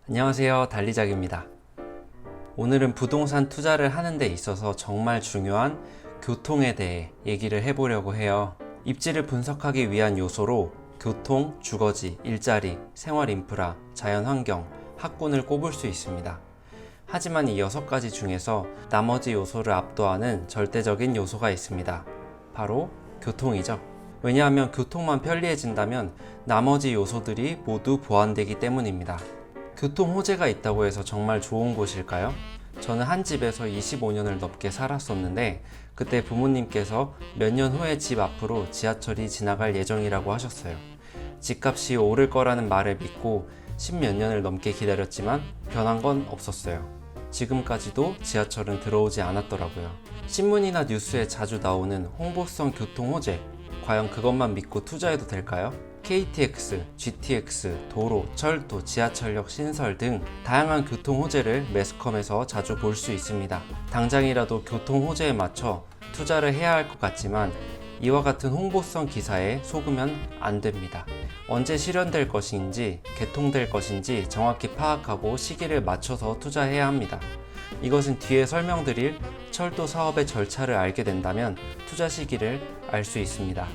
안녕하세요, 달리작입니다. 오늘은 부동산 투자를 하는 데 있어서 정말 중요한 교통에 대해 얘기를 해보려고 해요. 입지를 분석하기 위한 요소로 교통, 주거지, 일자리, 생활 인프라, 자연환경, 학군을 꼽을 수 있습니다. 하지만 이 6가지 중에서 나머지 요소를 압도하는 절대적인 요소가 있습니다. 바로 교통이죠. 왜냐하면 교통만 편리해진다면 나머지 요소들이 모두 보완되기 때문입니다. 교통 호재가 있다고 해서 정말 좋은 곳일까요? 저는 한 집에서 25년을 넘게 살았었는데 그때 부모님께서 몇 년 후에 집 앞으로 지하철이 지나갈 예정이라고 하셨어요. 집값이 오를 거라는 말을 믿고 10몇 년을 넘게 기다렸지만 변한 건 없었어요. 지금까지도 지하철은 들어오지 않았더라고요. 신문이나 뉴스에 자주 나오는 홍보성 교통 호재, 과연 그것만 믿고 투자해도 될까요? KTX, GTX, 도로, 철도, 지하철역 신설 등 다양한 교통 호재를 매스컴에서 자주 볼 수 있습니다. 당장이라도 교통 호재에 맞춰 투자를 해야 할 것 같지만 이와 같은 홍보성 기사에 속으면 안 됩니다. 언제 실현될 것인지, 개통될 것인지 정확히 파악하고 시기를 맞춰서 투자해야 합니다. 이것은 뒤에 설명드릴 철도 사업의 절차를 알게 된다면 투자 시기를 알 수 있습니다.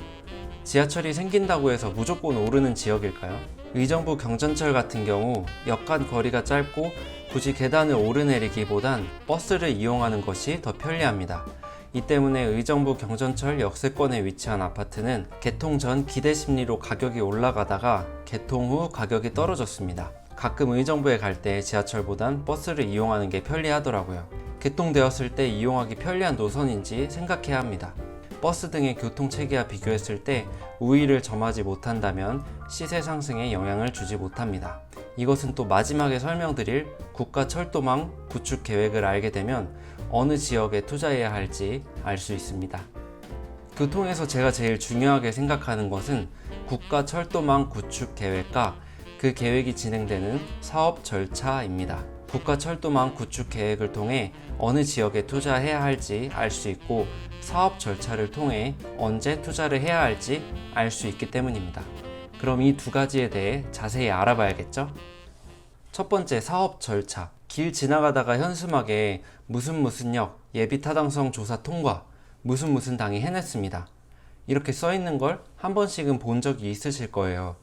지하철이 생긴다고 해서 무조건 오르는 지역일까요? 의정부 경전철 같은 경우 역간 거리가 짧고 굳이 계단을 오르내리기보단 버스를 이용하는 것이 더 편리합니다. 이 때문에 의정부 경전철 역세권에 위치한 아파트는 개통 전 기대 심리로 가격이 올라가다가 개통 후 가격이 떨어졌습니다. 가끔 의정부에 갈 때 지하철보단 버스를 이용하는 게 편리하더라고요. 개통되었을 때 이용하기 편리한 노선인지 생각해야 합니다. 버스 등의 교통체계와 비교했을 때 우위를 점하지 못한다면 시세 상승에 영향을 주지 못합니다. 이것은 또 마지막에 설명드릴 국가철도망 구축 계획을 알게 되면 어느 지역에 투자해야 할지 알 수 있습니다. 교통에서 제가 제일 중요하게 생각하는 것은 국가철도망 구축 계획과 그 계획이 진행되는 사업 절차입니다. 국가철도망 구축 계획을 통해 어느 지역에 투자해야 할지 알 수 있고 사업 절차를 통해 언제 투자를 해야 할지 알 수 있기 때문입니다. 그럼 이 두 가지에 대해 자세히 알아봐야겠죠? 첫 번째, 사업 절차. 길 지나가다가 현수막에 무슨 역 예비 타당성 조사 통과 무슨 당이 해냈습니다. 이렇게 써 있는 걸 한 번씩은 본 적이 있으실 거예요.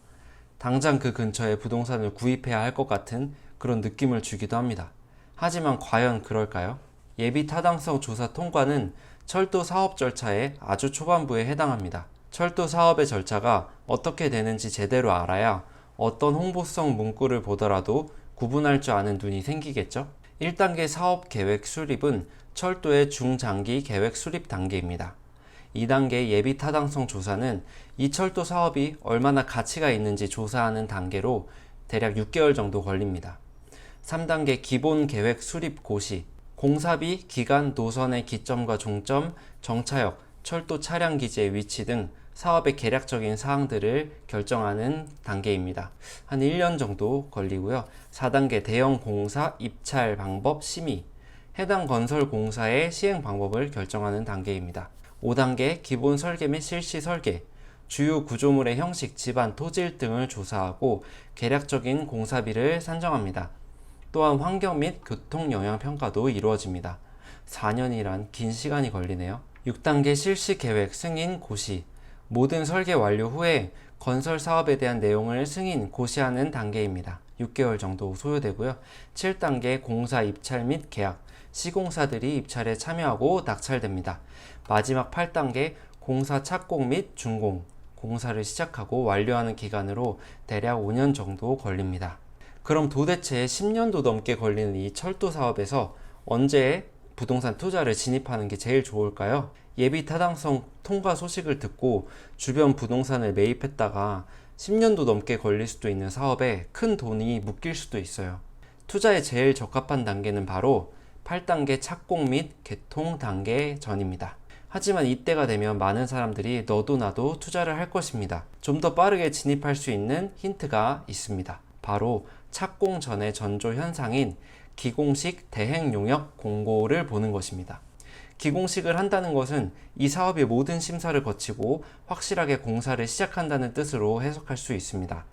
당장 그 근처에 부동산을 구입해야 할 것 같은 그런 느낌을 주기도 합니다. 하지만 과연 그럴까요? 예비 타당성 조사 통과는 철도 사업 절차의 아주 초반부에 해당합니다. 철도 사업의 절차가 어떻게 되는지 제대로 알아야 어떤 홍보성 문구를 보더라도 구분할 줄 아는 눈이 생기겠죠? 1단계 사업 계획 수립은 철도의 중장기 계획 수립 단계입니다. 2단계 예비 타당성 조사는 이 철도 사업이 얼마나 가치가 있는지 조사하는 단계로 대략 6개월 정도 걸립니다. 3단계 기본 계획 수립 고시, 공사비, 기간, 노선의 기점과 종점, 정차역, 철도 차량 기지의 위치 등 사업의 개략적인 사항들을 결정하는 단계입니다. 한 1년 정도 걸리고요. 4단계 대형 공사, 입찰 방법, 심의, 해당 건설 공사의 시행 방법을 결정하는 단계입니다. 5단계 기본 설계 및 실시 설계, 주요 구조물의 형식, 집안, 토질 등을 조사하고 개략적인 공사비를 산정합니다. 또한 환경 및 교통 영향 평가도 이루어집니다. 4년이란 긴 시간이 걸리네요. 6단계 실시 계획, 승인, 고시. 모든 설계 완료 후에 건설 사업에 대한 내용을 승인, 고시하는 단계입니다. 6개월 정도 소요되고요. 7단계 공사 입찰 및 계약. 시공사들이 입찰에 참여하고 낙찰됩니다. 마지막 8단계 공사 착공 및 준공. 공사를 시작하고 완료하는 기간으로 대략 5년 정도 걸립니다. 그럼 도대체 10년도 넘게 걸리는 이 철도 사업에서 언제 부동산 투자를 진입하는 게 제일 좋을까요? 예비 타당성 통과 소식을 듣고 주변 부동산을 매입했다가 10년도 넘게 걸릴 수도 있는 사업에 큰 돈이 묶일 수도 있어요. 투자에 제일 적합한 단계는 바로 8단계 착공 및 개통 단계 전입니다. 하지만 이때가 되면 많은 사람들이 너도 나도 투자를 할 것입니다. 좀 더 빠르게 진입할 수 있는 힌트가 있습니다. 바로 착공 전의 전조 현상인 기공식 대행 용역 공고를 보는 것입니다. 기공식을 한다는 것은 이 사업의 모든 심사를 거치고 확실하게 공사를 시작한다는 뜻으로 해석할 수 있습니다.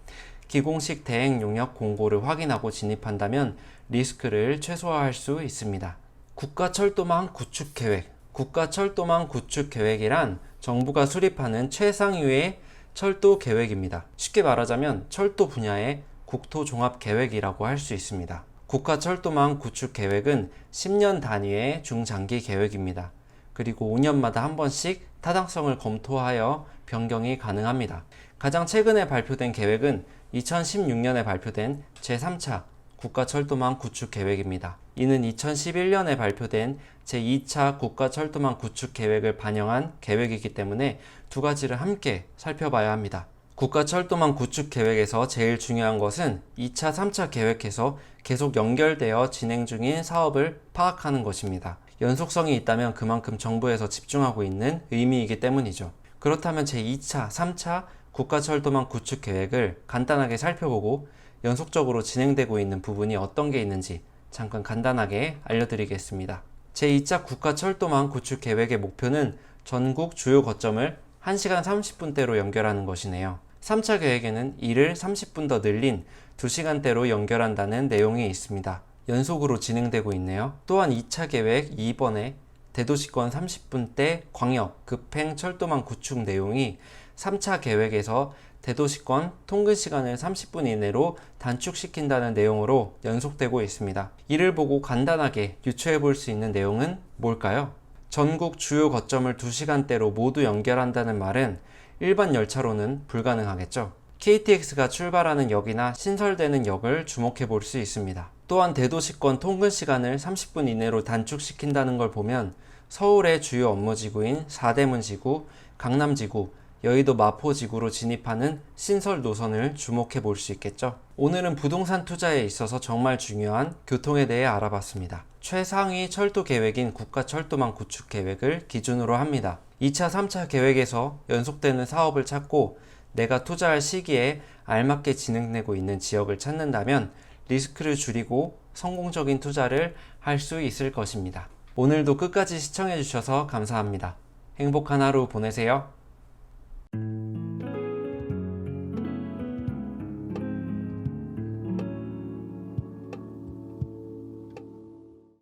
기공식 대행 용역 공고를 확인하고 진입한다면 리스크를 최소화할 수 있습니다. 국가철도망 구축 계획. 국가철도망 구축 계획이란 정부가 수립하는 최상위의 철도 계획입니다. 쉽게 말하자면 철도 분야의 국토종합계획이라고 할 수 있습니다. 국가철도망 구축 계획은 10년 단위의 중장기 계획입니다. 그리고 5년마다 한 번씩 타당성을 검토하여 변경이 가능합니다. 가장 최근에 발표된 계획은 2016년에 발표된 제3차 국가철도망 구축 계획입니다. 이는 2011년에 발표된 제2차 국가철도망 구축 계획을 반영한 계획이기 때문에 두 가지를 함께 살펴봐야 합니다. 국가철도망 구축 계획에서 제일 중요한 것은 2차, 3차 계획에서 계속 연결되어 진행 중인 사업을 파악하는 것입니다. 연속성이 있다면 그만큼 정부에서 집중하고 있는 의미이기 때문이죠. 그렇다면 제2차, 3차 국가철도망 구축 계획을 간단하게 살펴보고 연속적으로 진행되고 있는 부분이 어떤 게 있는지 잠깐 간단하게 알려드리겠습니다. 제2차 국가철도망 구축 계획의 목표는 전국 주요 거점을 1시간 30분대로 연결하는 것이네요. 3차 계획에는 이를 30분 더 늘린 2시간대로 연결한다는 내용이 있습니다. 연속으로 진행되고 있네요. 또한 2차 계획 2번에 대도시권 30분대 광역 급행 철도망 구축 내용이 3차 계획에서 대도시권 통근 시간을 30분 이내로 단축시킨다는 내용으로 연속되고 있습니다. 이를 보고 간단하게 유추해 볼 수 있는 내용은 뭘까요? 전국 주요 거점을 2시간대로 모두 연결한다는 말은 일반 열차로는 불가능하겠죠. KTX가 출발하는 역이나 신설되는 역을 주목해 볼 수 있습니다. 또한 대도시권 통근 시간을 30분 이내로 단축시킨다는 걸 보면 서울의 주요 업무지구인 사대문지구, 강남지구, 여의도 마포지구로 진입하는 신설 노선을 주목해 볼 수 있겠죠. 오늘은 부동산 투자에 있어서 정말 중요한 교통에 대해 알아봤습니다. 최상위 철도 계획인 국가철도망 구축 계획을 기준으로 합니다. 2차, 3차 계획에서 연속되는 사업을 찾고 내가 투자할 시기에 알맞게 진행되고 있는 지역을 찾는다면 리스크를 줄이고 성공적인 투자를 할 수 있을 것입니다. 오늘도 끝까지 시청해 주셔서 감사합니다. 행복한 하루 보내세요.